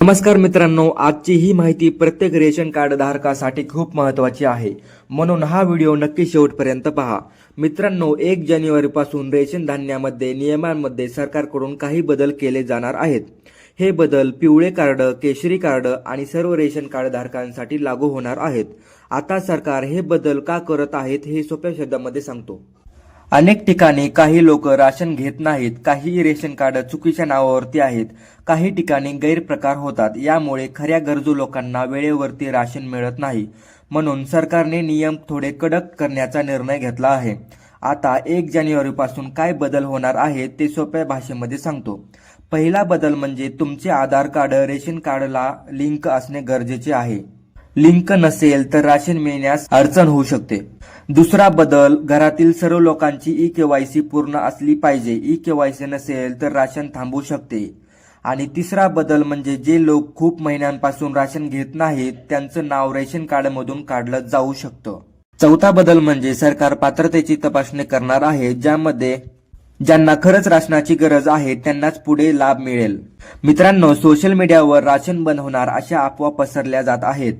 नमस्कार मित्रांनो, आजची ही माहिती प्रत्येक रेशन कार्ड धारकासाठी खूप महत्त्वाची आहे, म्हणून हा व्हिडिओ नक्की शेवटपर्यंत पहा. मित्रांनो, 1 जानेवारीपासून रेशन धान्यामध्ये नियमांमध्ये सरकारकडून काही बदल केले जाणार आहेत. हे बदल पिवळे कार्ड, केशरी कार्ड आणि सर्व रेशन कार्ड धारकांसाठी लागू होणार आहेत. आता सरकार हे बदल का करत आहेत हे सोप्या शब्दामध्ये सांगतो. अनेक ठिकाणी काही लोक राशन घेत नाहीत, काही रेशन कार्ड चुकीच्या नावावरती आहेत, काही ठिकाणी गैरप्रकार होतात. यामुळे खऱ्या गरजू लोकांना वेळेवरती राशन मिळत नाही. म्हणून सरकारने नियम थोडे कडक करण्याचा निर्णय घेतला आहे. आता 1 जानेवारीपासून काय बदल होणार आहेत ते सोप्या भाषेमध्ये सांगतो. पहिला बदल म्हणजे तुमचे आधार कार्ड रेशन कार्डला लिंक असणे गरजेचे आहे. लिंक नसेल तर राशन मिळण्यास अडचण होऊ शकते. दुसरा बदल, घरातील सर्व लोकांची ई-केवायसी पूर्ण असली पाहिजे. ई-केवायसी नसेल तर राशन थांबू शकते. आणि तिसरा बदल म्हणजे जे लोक खूप महिन्यांपासून राशन घेत नाहीत त्यांचं नाव रेशन कार्डमधून काढलं जाऊ शकतं. चौथा बदल म्हणजे सरकार पात्रतेची तपासणी करणार आहे, ज्यामध्ये ज्यांना खरंच राशनाची गरज आहे त्यांनाच पुढे लाभ मिळेल. मित्रांनो, सोशल मीडियावर राशन बंद होणार अशा अफवा पसरल्या जात आहेत.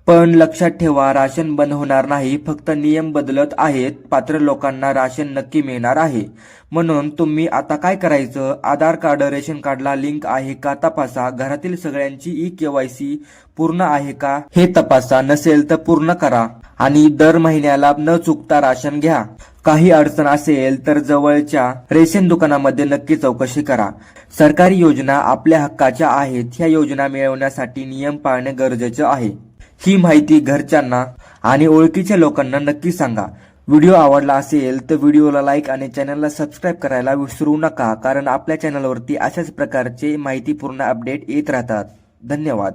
पण लक्षात ठेवा, राशन बंद होणार नाही, फक्त नियम बदलत आहेत. पात्र लोकांना राशन नक्की मिळणार आहे. म्हणून तुम्ही आता काय करायचं, आधार कार्ड रेशन कार्डला लिंक आहे का तपासा. घरातील सगळ्यांची ई-केवायसी पूर्ण आहे का हे तपासा. नसेल तर पूर्ण करा आणि दर महिन्याला न चुकता राशन घ्या. काही अडचण असेल तर जवळच्या रेशन दुकानामध्ये नक्की चौकशी करा. सरकारी योजना आपल्या हक्काच्या आहेत. ह्या योजना मिळवण्यासाठी नियम पाळणे गरजेचे आहे. ही माहिती घरच्यांना आणि ओळखीच्या लोकांना नक्की सांगा. व्हिडिओ आवडला असेल तर व्हिडिओला लाईक आणि चॅनलला सबस्क्राईब करायला विसरू नका, कारण आपल्या चॅनलवरती अशाच प्रकारचे माहितीपूर्ण अपडेट येत राहतात. धन्यवाद.